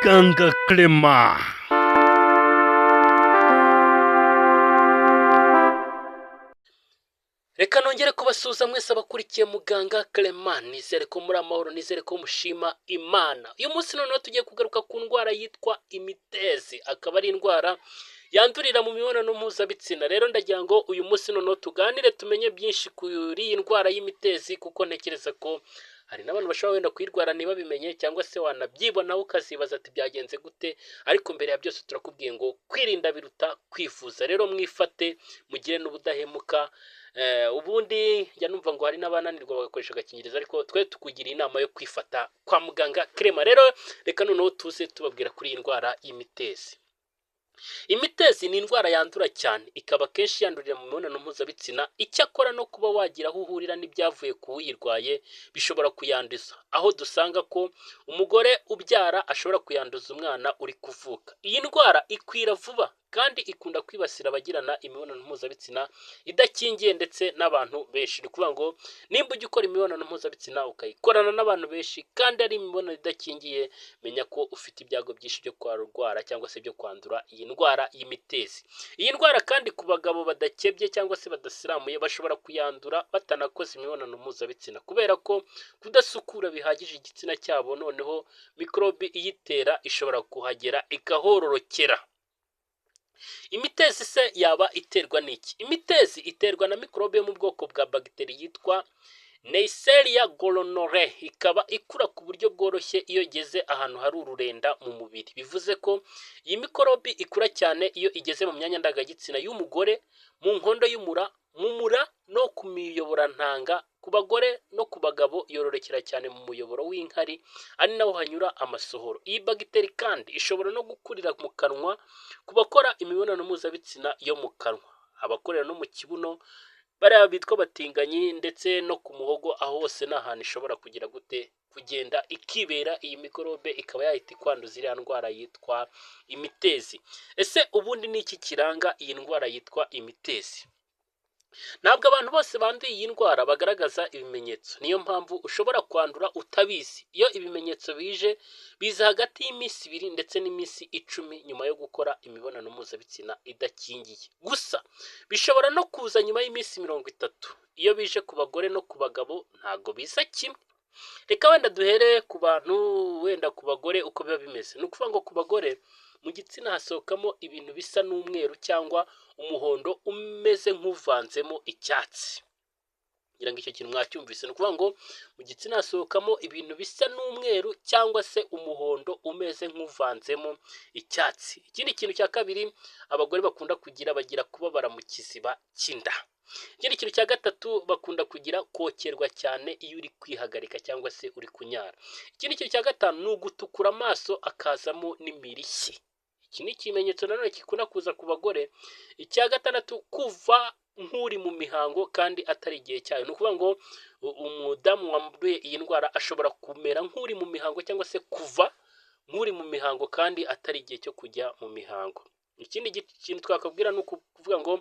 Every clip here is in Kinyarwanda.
Muganga Clement. Reka nongere kubasuhuza mwese abakurikiye Muganga Clement, nizere ko muri amahoro, nizere ko mushima Imana. Uyu munsi noneho tugiye kugaruka ku ndwara yitwa imitezi, akaba ari indwara yandurira mu mibonano mpuzabitsina. Rero ndagira ngo uyu munsi noneho tuganire tumenye byinshi kuri iyi ndwara y'imitezi, kuko ntekereza ko hari n'abantu bashobora wenda kuyirwara ntibabimenye, cyangwa se wanabyibona ukazibaza ati byagenze gute. Ariko mbere ya byose turakubwiye ngo kwirinda biruta kwifuza. Rero mwifate, mugire n'ubudahemuka. Ubundi njya numva ngo hari n'abananirwa bagakoresha agakingirizo, ariko twe tukugira inama yo kwifata kwa Muganga Clement. Rero reka noneho tuze tubabwira kuri iyi ndwara y'imitezi. Imitezi ni indwara yandura cyane, ikaba kenshi yandurira mu mibonano mpuzabitsina. Icyakora no kuba wagira aho uhurira n'ibyavuye ku uyirwaye bishobora kuyanduza, aho dusanga ko umugore ubyara ashobora kuyanduza umwana uri kuvuka. Iyi ndwara ikwira vuba kandi ikunda kwibasira abagirana imibonano mpuzabitsina idakingiye ndetse n'abantu benshi. Ni ukuvuga ngo nimba ujya ukora imibonano mpuzabitsina ukayikorana n'abantu benshi kandi ari imibonano idakingiye, menya ko ufite ibyago byinshi byo kurwara cyangwa se byo kwandura iyi ndwara y'imitezi. Iyi ndwara kandi ku bagabo badakebye cyangwa se badasiramuye bashobora kuyandura batanakoze imibonano mpuzabitsina, kubera ko kudasukura bihagije igitsina cyabo, noneho mikorobi iyitera ishobora kuhagera igahororokera. Imitezi se yaba iterwa n'iki? Imitezi iterwa na mikorobe yo mu bwoko bwa bagiteri yitwa Neisseria gonorrhoeae, ikaba ikura ku buryo bworoshye iyo igeze ahantu hari ururenda mu mubiri. Bivuze ko iyi mikorobi ikura cyane iyo igeze mu myanya ndangagitsina y'umugore, mu nkondo y'umura, mu mura no ku miyoborantanga. Ku bagore no ku bagabo yororokera cyane mu muyoboro w'inkari, ari naho hanyura amasohoro. Iyi bagiteri kandi ishobora no gukurira mu kanwa ku bakora imibonano mpuzabitsina yo mu kanwa, abakorera no mu kibuno, bariya bitwa batinganyi, ndetse no ku muhogo. Aho hose ni ahantu ishobora kugira gute kugenda ikibera iyi mikorobe, ikaba yahita ikwanduza iriya ndwara yitwa imitezi. Ese ubundi ni iki kiranga iyi ndwara yitwa imitezi? Ntabwo abantu bose banduye iyi ndwara bagaragaza ibimenyetso, niyo mpamvu ushobora kwandura utabizi. Iyo ibimenyetso bije biza hagati y'iminsi 2 ndetse n'iminsi 10 nyuma yo gukora imibonano mpuzabitsina idakingiye. Gusa bishobora no kuza nyuma y'iminsi 30. Iyo bije ku bagore no ku bagabo ntago biza kimwe. Reka wenda duhere ku bantu, wenda ku bagore uko biba bimeze. Ni ukuvuga ngo ku bagore mu gitsina hasohokamo ibintu bisa n'umweru cyangwa umuhondo umeze nk'uvanzemo icyatsi. Ngira ngo icyo kintu mwacyumvise. Ni ukuvuga ngo mu gitsina hasohokamo ibintu bisa n'umweru cyangwa se umuhondo umeze nk'uvanzemo icyatsi. Ikindi kintu cya kabiri abagore bakunda kugira, bagira kubabara mu kiziba cy'inda. Ikindi kintu cya gatatu bakunda kugira kokerwa cyane iyo uri kwihagarika cyangwa se uri kunyara. Ikindi kintu cya gatanu ni ugutukura amaso akazamo n'imirishyi. Iki ni ikimenyetso nanone kikunda kuza ku bagore. Icya gatandatu, kuva nk'uri mu mihango kandi atari igihe cyayo. Ni ukuvuga ngo umudamu wanduye iyi ndwara ashobora kumera nk'uri mu mihango cyangwa se kuva nk'uri mu mihango kandi atari igihe cyo kujya mu mihango. Ikindi kintu twakabwira ni ukuvuga ngo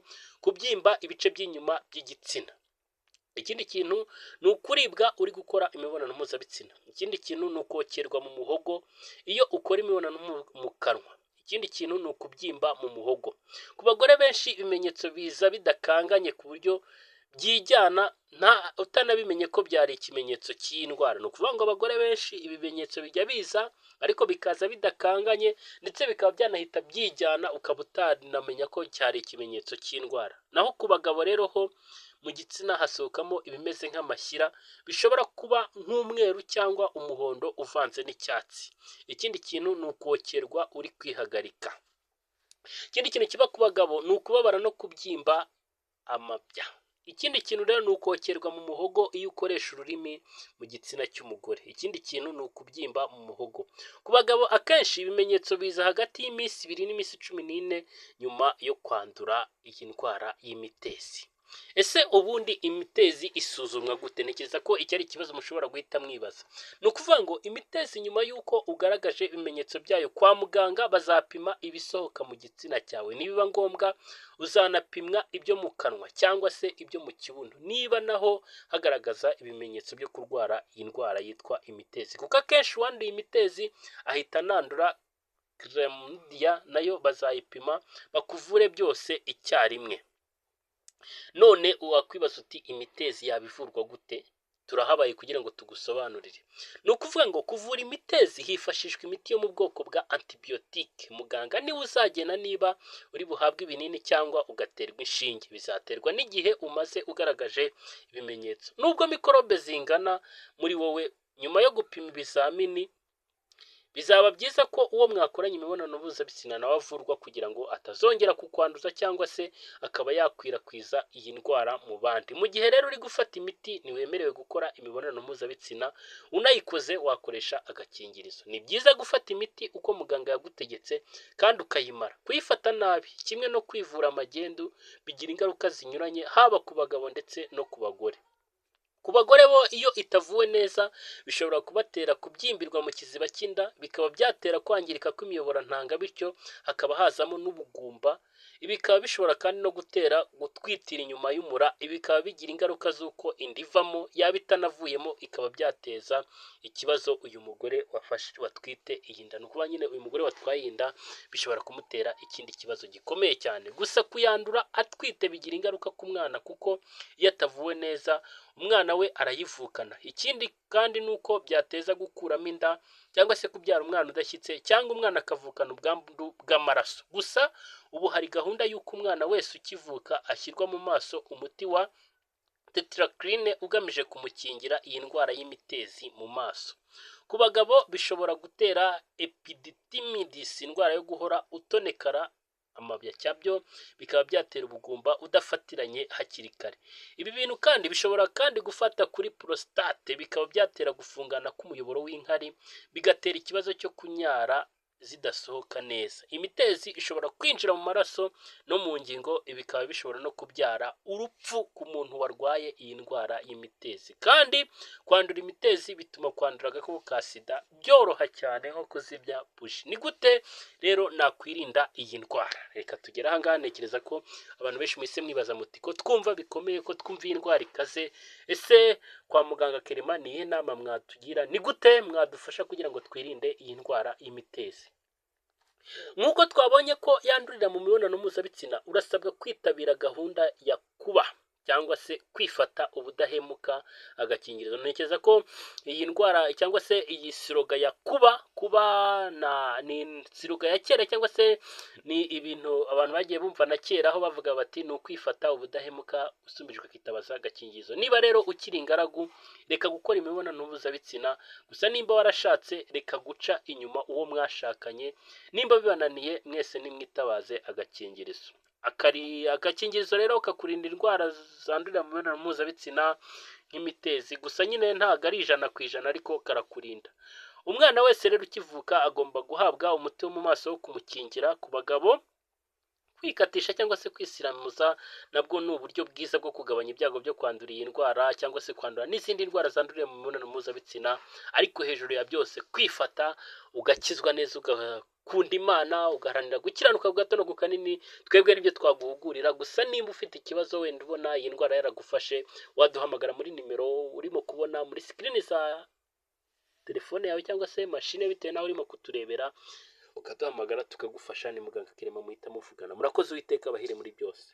kubyimba ibice by'inyuma by'igitsina. Ikindi kintu ni ukuribwa uri gukora imibonano mpuzabitsina. Ikindi kintu ni ukokerwa mu muhogo iyo ukora imibonano mu kanwa. Ikindi kintu ni ukubyimba mu muhogo. Ku bagore benshi ibimenyetso biza bidakanganye ku buryo byijyana utanabimenye ko byari ikimenyetso cy'indwara. Ni ukuvuga ngo abagore benshi ibimenyetso bijya biza ariko bikaza bidakanganye, ndetse bikaba byanahita byijyana ukaba utanamenya ko cyari ikimenyetso cy'indwara. Naho ku bagabo rero ho mu gitsina hasohokamo ibimeze nk'amashyira, bishobora kuba nk'umweru cyangwa umuhondo uvanze n'icyatsi. Ikindi kintu ni ukokerwa uri kwihagarika. Ikindi kintu kiba ku bagabo ni ukubabara no kubyimba amabya. Ikindi kintu rero ni ukokerwa mu muhogo iyo ukoresha ururimi mu gitsina cy'umugore. Ikindi kintu ni ukubyimba mu muhogo. Ku bagabo akenshi ibimenyetso biza hagati y'iminsi 2 n'iminsi 14 nyuma yo kwandura iyi ndwara y'imitezi. Ese ubundi imitezi isuzumwa gute? Ntekereza ko iki ari ikibazo mushobora guhita mwibaza. Ni ukuvuga ngo imitezi nyuma y'uko ugaragaje ibimenyetso byayo kwa muganga bazapima ibisohoka mu gitsina cyawe. Nibiba ngombwa uzanapimwa ibyo mu kanwa cyangwa se ibyo mu kibuno, niba naho hagaragaza ibimenyetso byo kurwara iyi ndwara yitwa imitezi. Kuko akenshi uwanduye imitezi ahita anandura chlamydia nayo bazayipima bakuvure byose icyarimwe. None wakwibaza uti imitezi yabivurwa gute? Turahabaye kugira ngo tugusobanurire. Ni ukuvuga ngo kuvura imitezi hifashishwa imiti yo mu bwoko bwa antibiyotike. Muganga niwe uzagena niba uri buhabwe ibinini cyangwa ugaterwa inshinge. Bizaterwa n'igihe umaze ugaragaje ibimenyetso. Nubwo mikorobe zingana muri wowe, nyuma yo gupima ibizamini bizaba byiza ko uwo mwakoranye imibonano mpuzabitsina nawe avurwa kugira ngo atazongera kukwanduza cyangwa se akaba yakwirakwiza iyi ndwara mu bandi. Mu gihe rero uri gufata imiti ntiwemerewe gukora imibonano mpuzabitsina, unayikoze wakoresha agakingirizo. Ni byiza gufata imiti uko muganga yagutegetse kandi ukayimara. Kuyifata nabi kimwe no kwivura magendu bigira ingaruka zinyuranye haba ku bagabo ndetse no ku bagore. Ku bagore bo iyo itavuwe neza bishobora kubatera kubyimbirwa mu kiziba cy'inda, bikaba byatera kwangirika kw'imiyoborantanga, bityo hakaba hazamo n'ubugumba. Ibi bikaba bishobora kandi no gutera gutwitira inyuma y'umura. Ibi bikaba bigira ingaruka z'uko inda ivamo yaba itanavuyemo, ikaba byateza ikibazo uyu mugore watwite iyi nda. Ni ukuvuga nyine uyu mugore watwaye iyi nda bishobora kumutera ikindi kibazo gikomeye cyane. Gusa kuyandura atwite bigira ingaruka ku mwana, kuko iyo atavuwe neza umwana we arayivukana. Ikindi kandi nuko byateza gukuramo inda cyangwa se kubyara umwana udashyitse, cyangwa umwana akavukana ubwandu bw'amaraso. Gusa ubu hari gahunda y'uko umwana wese ukivuka ashyirwa mu maso umuti wa tetracycline ugamije kumukingira iyi ndwara y'imitezi mu maso. Ku bagabo bishobora gutera epididymitis, indwara yo guhora utonekara amabya cyabyo, bikaba byatera ubugumba udafatiranye hakiri kare. Ibi bintu kandi bishobora kandi gufata kuri prostate, bikaba byatera gufungana k'umuyoboro w'inkari, bigatera ikibazo cyo kunyara zidasohoka neza. Imitezi ishobora kwinjira mu maraso no mu ngingo, bikaba bishobora no kubyara urupfu ku muntu warwaye iyi ndwara y'imitezi. Kandi kwandura imitezi bituma kwandura agakoko ka sida byoroha cyane nko kuzibya buji. Ni gute rero nakwirinda iyi ndwara? Reka tugere aha ngaha. Ntekereza ko abantu benshi mwese mwibaza muti ko twumva bikomeye, ko twumva iyi ndwara ikaze, ese kwa muganga Clement ni iyihe nama mwatugira? Ni gute mwadufasha kugira ngo twirinde iyi ndwara y'imitezi? Nk'uko twabonye ko yandurira mu mibonano mpuzabitsina, urasabwa kwitabira gahunda ya kuba cyangwa se kwifata ubudahemuka agakingirizo. Ntekereza ko iyi ndwara cyangwa se iyi siroga ya kuba ni siroga ya kera, cyangwa se ni ibintu abantu bagiye bumva na kera, aho bavuga bati ni ukwifata ubudahemuka usumbijwe kwitabaza agakingirizo. Niba rero ukiri ingaragu, reka gukora imibonano mpuzabitsina. Gusa nimba warashatse, reka guca inyuma uwo mwashakanye. Nimba bibananiye, mwese nimwitabaze agakingirizo. Agakingirizo rero kakurinda indwara zandurira mu mibonano mpuzabitsina nk'imitezi. Gusa nyine ntabwo ari 100%, ariko karakurinda. Umwana wese rero ukivuka agomba guhabwa umuti wo mu maso wo kumukingira. Ku bagabo, kwikatisha cyangwa se kwisiramuza nabwo ni uburyo bwiza bwo kugabanya ibyago byo kwandura iyi ndwara cyangwa se kwandura n'izindi ndwara zandurira mu mibonano mpuzabitsina. Ariko hejuru ya byose, kwifata ugakizwa neza, ugakunda Imana, ugaharanira gukiranuka gato no gukanini. Twebwe aribyo twaguhugurira. Gusa nimba ufite ikibazo wenda ubona iyi ndwara yaragufashe, waduhamagara muri nimero urimo kubona muri screen za telefone yawe cyangwa se mashine, bitewe nawe urimo kuturebera, ukaduhamagara tukagufasha. Ni muganga Clement muhita muvugana. Murakoze, Uwiteka abahire muri byose.